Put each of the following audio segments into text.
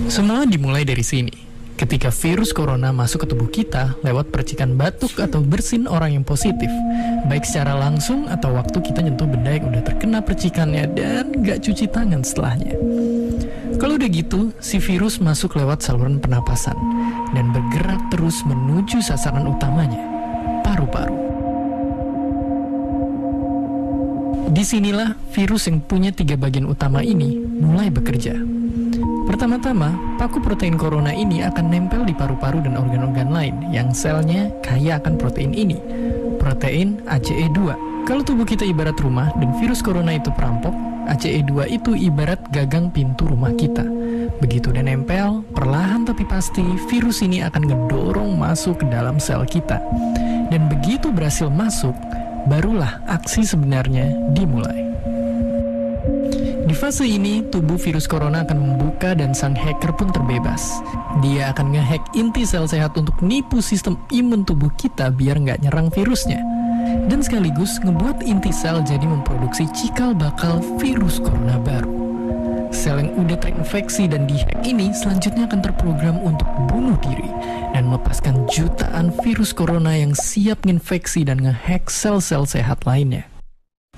Semua dimulai dari sini. Ketika virus corona masuk ke tubuh kita lewat percikan batuk atau bersin orang yang positif, baik secara langsung atau waktu kita nyentuh benda yang udah terkena percikannya dan gak cuci tangan setelahnya. Kalau udah gitu, si virus masuk lewat saluran pernapasan dan bergerak terus menuju sasaran utamanya, paru-paru. Disinilah virus yang punya 3 bagian utama ini mulai bekerja. Pertama-tama, paku protein corona ini akan nempel di paru-paru dan organ-organ lain yang selnya kaya akan protein ini, protein ACE2. Kalau tubuh kita ibarat rumah dan virus corona itu perampok, ACE2 itu ibarat gagang pintu rumah kita. Begitu udah nempel, perlahan tapi pasti virus ini akan ngedorong masuk ke dalam sel kita. Dan begitu berhasil masuk, barulah aksi sebenarnya dimulai. Di fase ini, tubuh virus corona akan membuka dan sang hacker pun terbebas. Dia akan ngehack inti sel sehat untuk nipu sistem imun tubuh kita biar nggak nyerang virusnya. Dan sekaligus ngebuat inti sel jadi memproduksi cikal bakal virus corona baru. Sel yang udah terinfeksi dan dihack ini selanjutnya akan terprogram untuk bunuh diri dan melepaskan jutaan virus corona yang siap nginfeksi dan ngehack sel-sel sehat lainnya.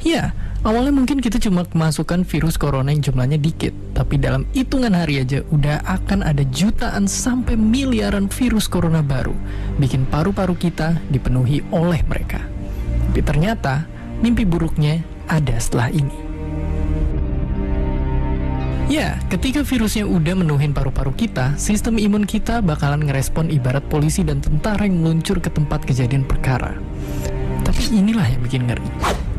Ya, awalnya mungkin kita cuma kemasukan virus corona yang jumlahnya dikit, tapi dalam hitungan hari aja udah akan ada jutaan sampai miliaran virus corona baru, bikin paru-paru kita dipenuhi oleh mereka. Tapi ternyata, mimpi buruknya ada setelah ini. Ya, ketika virusnya udah menuhin paru-paru kita, sistem imun kita bakalan ngerespon ibarat polisi dan tentara yang meluncur ke tempat kejadian perkara. Tapi inilah yang bikin ngeri.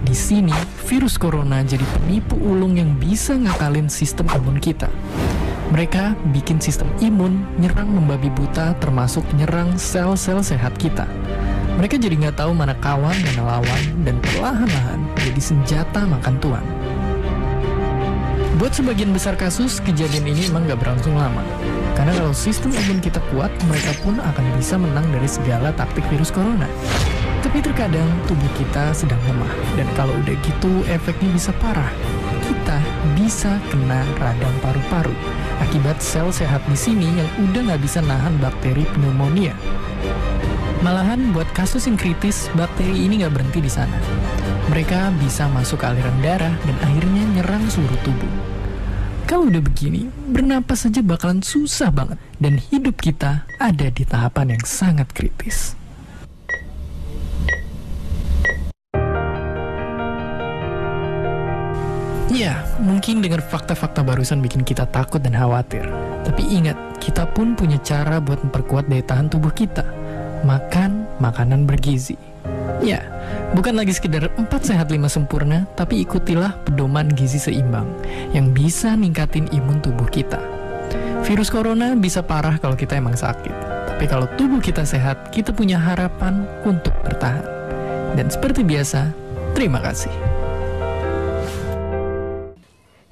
Di sini, virus corona jadi penipu ulung yang bisa ngakalin sistem imun kita. Mereka bikin sistem imun nyerang membabi buta, termasuk nyerang sel-sel sehat kita. Mereka jadi nggak tahu mana kawan, mana lawan, dan perlahan-lahan jadi senjata makan tuan. Buat sebagian besar kasus, kejadian ini emang nggak berlangsung lama. Karena kalau sistem imun kita kuat, mereka pun akan bisa menang dari segala taktik virus corona. Tapi terkadang tubuh kita sedang lemah, dan kalau udah gitu efeknya bisa parah. Kita bisa kena radang paru-paru akibat sel sehat di sini yang udah nggak bisa nahan bakteri pneumonia. Malahan buat kasus yang kritis, bakteri ini nggak berhenti di sana. Mereka bisa masuk ke aliran darah dan akhirnya nyerang seluruh tubuh. Kalau udah begini, bernapas saja bakalan susah banget, dan hidup kita ada di tahapan yang sangat kritis. Ya, mungkin dengan fakta-fakta barusan bikin kita takut dan khawatir. Tapi ingat, kita pun punya cara buat memperkuat daya tahan tubuh kita. Makan makanan bergizi. Ya, bukan lagi sekedar 4 sehat 5 sempurna, tapi ikutilah pedoman gizi seimbang yang bisa ningkatin imun tubuh kita. Virus corona bisa parah kalau kita emang sakit. Tapi kalau tubuh kita sehat, kita punya harapan untuk bertahan. Dan seperti biasa, terima kasih.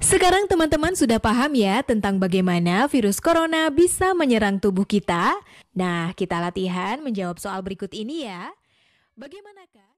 Sekarang teman-teman sudah paham ya tentang bagaimana virus corona bisa menyerang tubuh kita? Nah, kita latihan menjawab soal berikut ini ya. Bagaimanakah